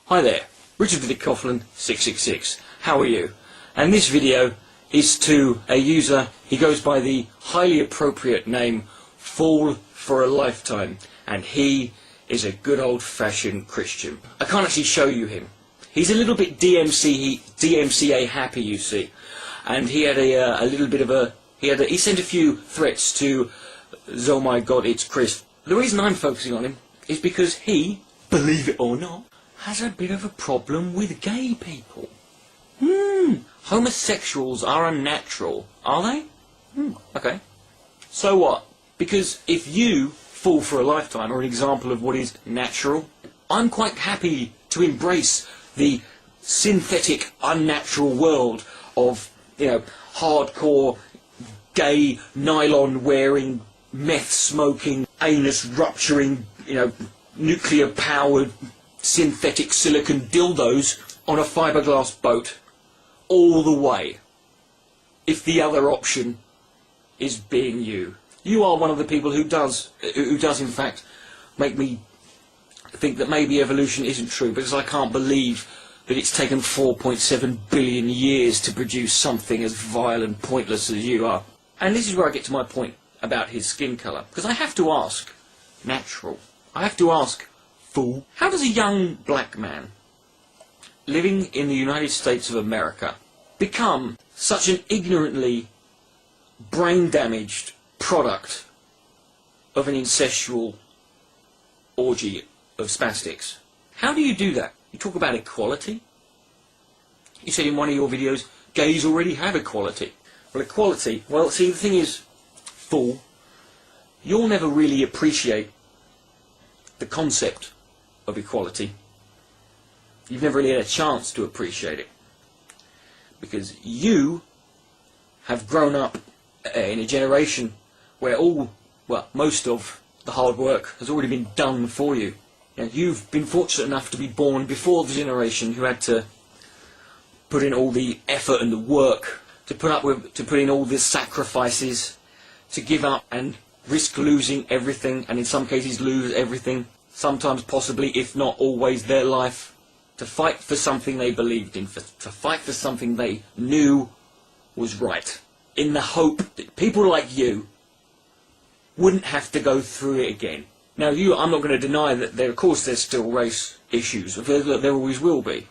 Hi there, Richard the Dick Coughlin 666. How are you? And this video is to a user. He goes by the highly appropriate name Fool for a Lifetime, and he is a good old-fashioned Christian. I can't actually show you him. He's a little bit DMCA happy, you see, and he had a little bit of a he sent a few threats to Oh My God, It's Chris. The reason I'm focusing on him is because he, believe it or not, has a bit of a problem with gay people. Homosexuals are unnatural, are they? Okay. So what? Because if you Fool for a Lifetime are an example of what is natural, I'm quite happy to embrace the synthetic, unnatural world of, hardcore, gay, nylon-wearing, meth-smoking, anus-rupturing, nuclear-powered, synthetic silicon dildos on a fiberglass boat all the way. If the other option is being you. You are one of the people who does in fact make me think that maybe evolution isn't true, because I can't believe that it's taken 4.7 billion years to produce something as vile and pointless as you are. And this is where I get to my point about his skin colour, because I have to ask, natural, I have to ask, fool, how does a young black man living in the United States of America become such an ignorantly brain-damaged product of an incestual orgy of spastics? How do you do that? You talk about equality. You said in one of your videos, gays already have equality. Well, equality, well, see, the thing is, fool, you'll never really appreciate the concept of equality. You've never really had a chance to appreciate it, because you have grown up in a generation where most of the hard work has already been done for you. You've been fortunate enough to be born before the generation who had to put in all the effort and the work, to put in all the sacrifices, to give up and risk losing everything, and in some cases lose everything, sometimes possibly, if not always, their life, to fight for something they believed in, to fight for something they knew was right, in the hope that people like you wouldn't have to go through it again. Now, I'm not going to deny that of course there's still race issues. There always will be.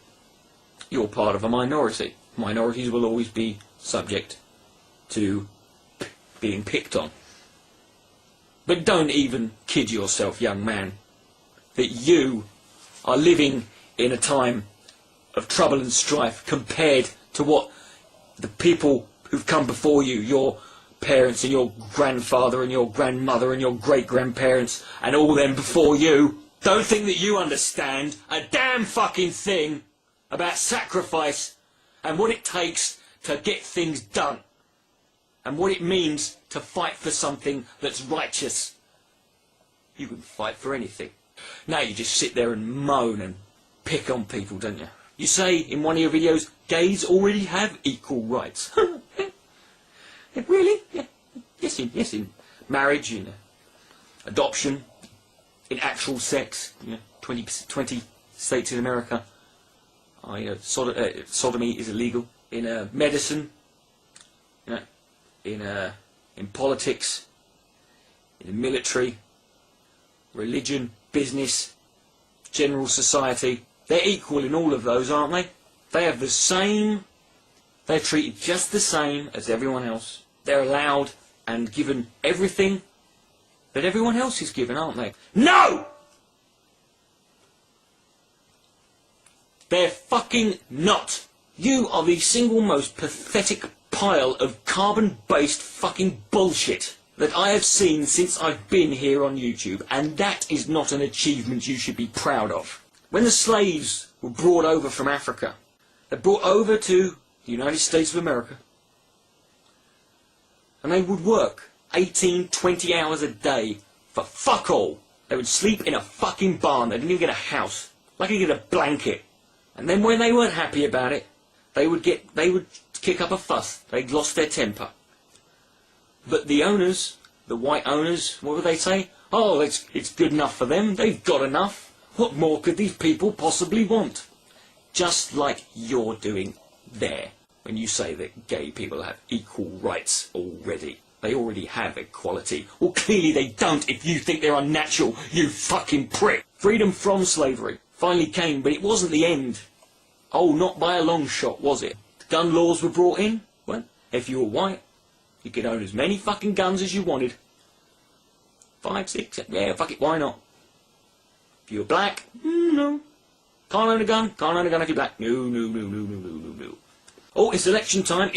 You're part of a minority. Minorities will always be subject to being picked on. But don't even kid yourself, young man, that you are living in a time of trouble and strife compared to what the people who've come before you, your parents and your grandfather and your grandmother and your great-grandparents and all them before you, don't think that you understand a damn fucking thing about sacrifice and what it takes to get things done and what it means to fight for something that's righteous. You can fight for anything. Now you just sit there and moan and pick on people, don't you? You say in one of your videos, gays already have equal rights. Really? Yeah. Yes, in marriage, in adoption, in actual sex. 20 states in America. Sodomy is illegal. In medicine, in politics, in the military, religion, business, general society. They're equal in all of those, aren't they? They have the same. They're treated just the same as everyone else. They're allowed and given everything that everyone else is given, aren't they? No! They're fucking not. You are the single most pathetic pile of carbon-based fucking bullshit that I have seen since I've been here on YouTube, and that is not an achievement you should be proud of. When the slaves were brought over from Africa, they're brought over to the United States of America, and they would work 18, 20 hours a day for fuck all. They would sleep in a fucking barn. They didn't even get a house. Lucky to get a blanket. And then when they weren't happy about it, they would kick up a fuss. They'd lost their temper. But the owners, the white owners, what would they say? Oh, it's good enough for them. They've got enough. What more could these people possibly want? Just like you're doing there, when you say that gay people have equal rights already. They already have equality. Well, clearly they don't if you think they're unnatural, you fucking prick. Freedom from slavery finally came, but it wasn't the end. Oh, not by a long shot, was it? Gun laws were brought in. Well, if you were white, you could own as many fucking guns as you wanted. 5, 6, yeah, fuck it, why not? If you were black, no. Can't own a gun if you're black. No. Oh, it's election time,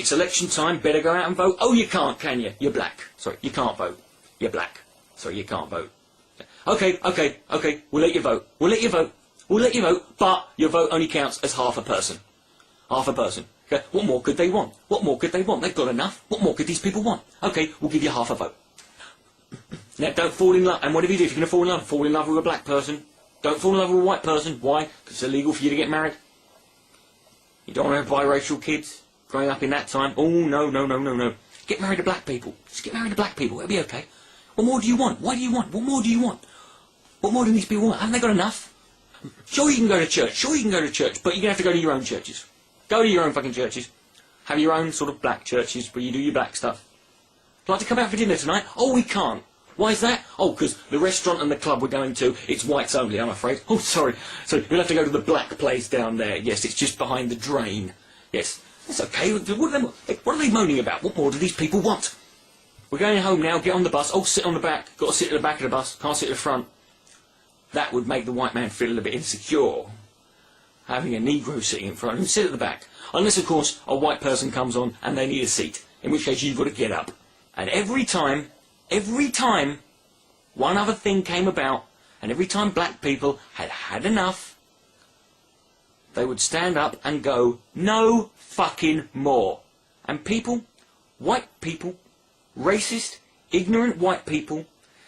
better go out and vote. Oh, you can't, can you? You're black. Sorry, you can't vote. You're black. Sorry, you can't vote. Okay, we'll let you vote. We'll let you vote, but your vote only counts as half a person. Okay, what more could they want? They've got enough. What more could these people want? Okay, we'll give you half a vote. Now, don't fall in love. And whatever you do, if you're going to fall in love with a black person. Don't fall in love with a white person. Why? Because it's illegal for you to get married. You don't want to have biracial kids growing up in that time. Oh, no. Get married to black people. Just get married to black people. It'll be okay. What more do you want? Why do you want? What more do you want? What more do these people want? Haven't they got enough? Sure, you can go to church. But you're going to have to go to your own churches. Go to your own fucking churches. Have your own sort of black churches where you do your black stuff. I'd like to come out for dinner tonight. Oh, we can't. Why is that? Oh, because the restaurant and the club we're going to, it's whites only, I'm afraid. Oh, sorry. So you'll have to go to the black place down there. Yes, it's just behind the drain. Yes, that's okay. What are they moaning about? What more do these people want? We're going home now. Get on the bus. Oh, sit on the back. Got to sit at the back of the bus. Can't sit at the front. That would make the white man feel a little bit insecure. Having a Negro sitting in front and sit at the back. Unless, of course, a white person comes on and they need a seat. In which case you've got to get up. And every time one other thing came about, and every time black people had had enough, they would stand up and go, no fucking more. And people, white people, racist, ignorant white people,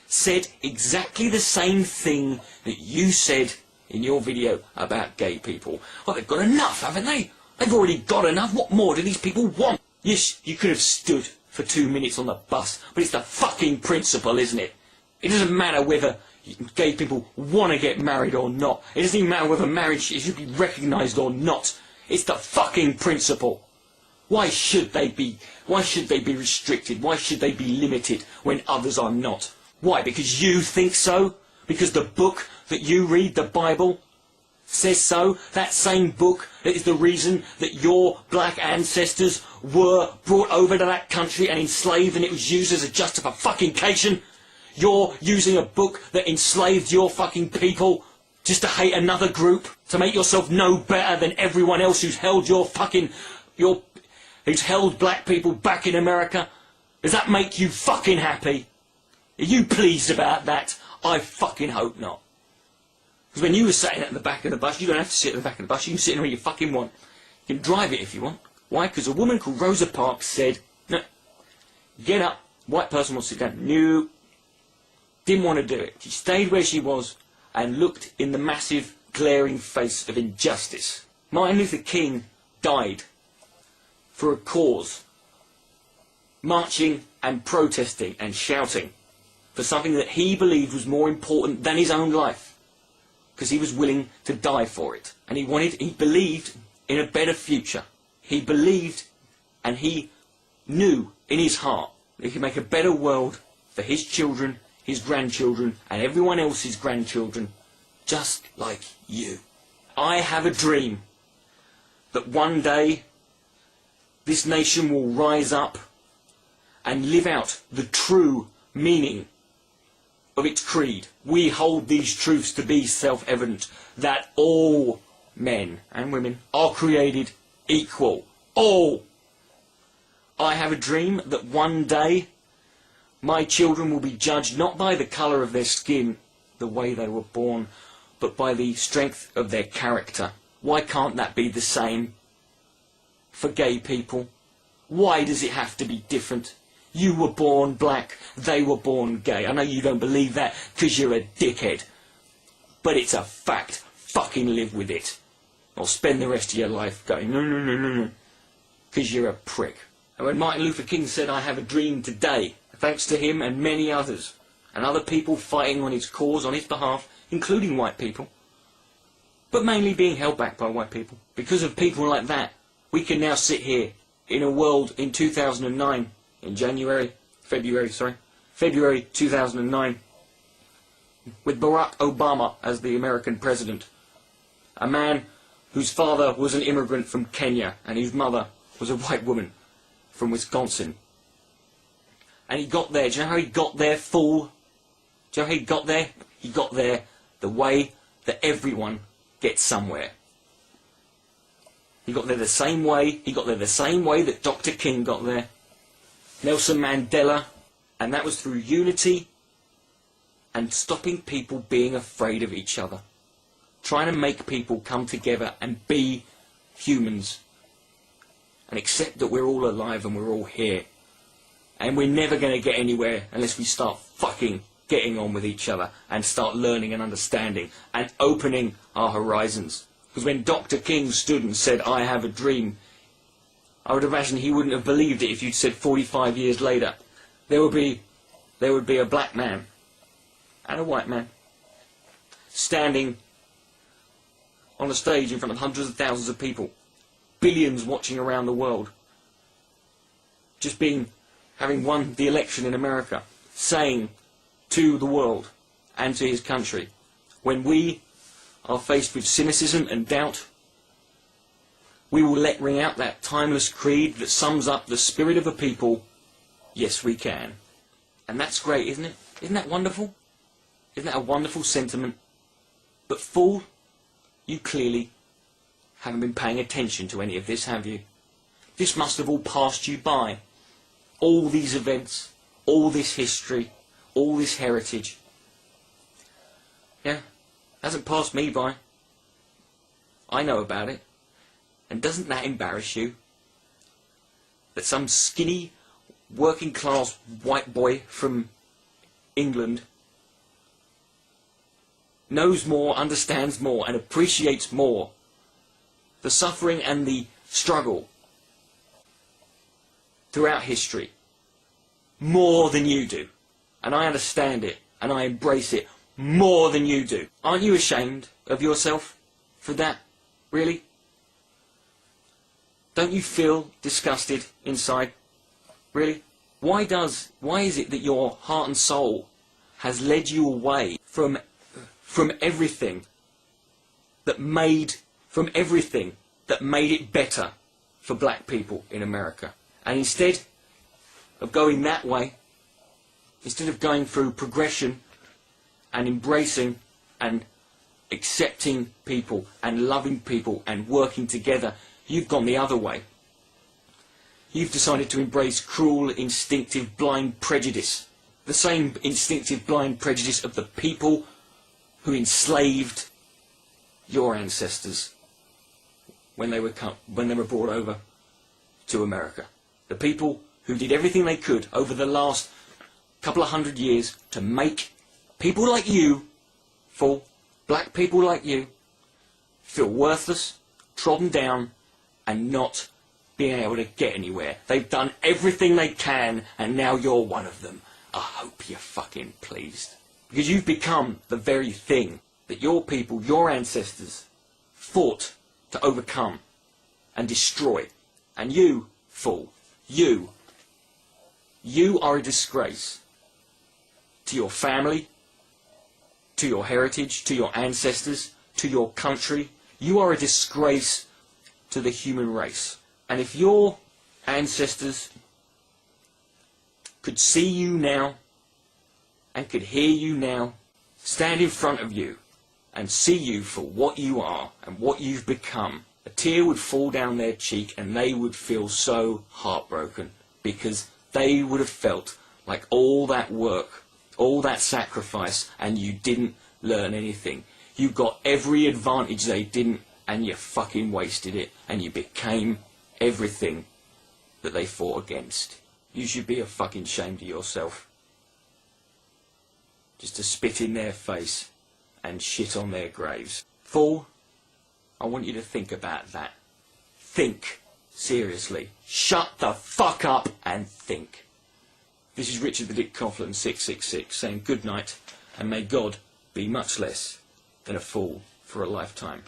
said exactly the same thing that you said in your video about gay people. Well, they've got enough, haven't they? They've already got enough. What more do these people want? Yes, you could have stood for 2 minutes on the bus, but it's the fucking principle, isn't it? It doesn't matter whether gay people want to get married or not. It doesn't even matter whether marriage should be recognised or not. It's the fucking principle. Why should they be restricted? Why should they be limited when others are not? Why? Because you think so? Because the book that you read, the Bible, says so? That same book that is the reason that your black ancestors were brought over to that country and enslaved, and it was used as a justification? You're using a book that enslaved your fucking people just to hate another group, to make yourself no better than everyone else who's held who's held black people back in America? Does that make you fucking happy? Are you pleased about that? I fucking hope not. Because when you were sitting at the back of the bus, you don't have to sit at the back of the bus, you can sit anywhere you fucking want. You can drive it if you want. Why? Because a woman called Rosa Parks said, no, get up, white person wants to sit down. No, didn't want to do it. She stayed where she was and looked in the massive, glaring face of injustice. Martin Luther King died for a cause, marching and protesting and shouting for something that he believed was more important than his own life, because he was willing to die for it. And he believed in a better future. He believed and he knew in his heart that he could make a better world for his children, his grandchildren, and everyone else's grandchildren, just like you. I have a dream that one day this nation will rise up and live out the true meaning of its creed. We hold these truths to be self-evident, that all men and women are created equal. All. I have a dream that one day my children will be judged not by the colour of their skin, the way they were born, but by the strength of their character. Why can't that be the same for gay people? Why does it have to be different? You were born black, they were born gay. I know you don't believe that because you're a dickhead. But it's a fact. Fucking live with it. Or spend the rest of your life going, no. Because you're a prick. And when Martin Luther King said, I have a dream today, thanks to him and many others, and other people fighting on his cause, on his behalf, including white people, but mainly being held back by white people. Because of people like that, we can now sit here in a world in 2009, in February 2009, with Barack Obama as the American president, a man whose father was an immigrant from Kenya and whose mother was a white woman from Wisconsin. And he got there. Do you know how he got there, fool? Do you know how he got there? He got there the way that everyone gets somewhere. He got there the same way. He got there the same way that Dr. King got there. Nelson Mandela. And that was through unity and stopping people being afraid of each other. Trying to make people come together and be humans. And accept that we're all alive and we're all here. And we're never going to get anywhere unless we start fucking getting on with each other and start learning and understanding and opening our horizons. Because when Dr. King stood and said, "I have a dream," I would imagine he wouldn't have believed it if you'd said 45 years later, there would be a black man and a white man standing on a stage in front of hundreds of thousands of people, billions watching around the world, just having won the election in America, saying to the world and to his country, when we are faced with cynicism and doubt, we will let ring out that timeless creed that sums up the spirit of a people. Yes, we can. And that's great, isn't it? Isn't that wonderful? Isn't that a wonderful sentiment? But fool, you clearly haven't been paying attention to any of this, have you? This must have all passed you by. All these events, all this history, all this heritage. Yeah, hasn't passed me by. I know about it. And doesn't that embarrass you? That some skinny, working class white boy from England knows more, understands more, and appreciates more the suffering and the struggle throughout history more than you do. And I understand it, and I embrace it more than you do. Aren't you ashamed of yourself for that? Really? Don't you feel disgusted inside? Really? Why is it that your heart and soul has led you away from everything that made it better for black people in America? And instead of going that way, instead of going through progression and embracing and accepting people and loving people and working together, you've gone the other way. You've decided to embrace cruel, instinctive, blind prejudice. The same instinctive, blind prejudice of the people who enslaved your ancestors when they were brought over to America. The people who did everything they could over the last couple of 100 years to make people like you, black people like you, feel worthless, trodden down, and not being able to get anywhere. They've done everything they can, and now you're one of them. I hope you're fucking pleased. Because you've become the very thing that your people, your ancestors, fought to overcome and destroy. And you, fool, you are a disgrace to your family, to your heritage, to your ancestors, to your country. You are a disgrace to the human race. And if your ancestors could see you now and could hear you now, stand in front of you and see you for what you are and what you've become, a tear would fall down their cheek and they would feel so heartbroken, because they would have felt like all that work, all that sacrifice, and you didn't learn anything. You got every advantage they didn't, and you fucking wasted it, and you became everything that they fought against. You should be a fucking ashamed of yourself. Just to spit in their face and shit on their graves. Fool, I want you to think about that. Think. Seriously. Shut the fuck up and think. This is Richard the Dick Coughlin 666 saying good night, and may God be much less than a fool for a lifetime.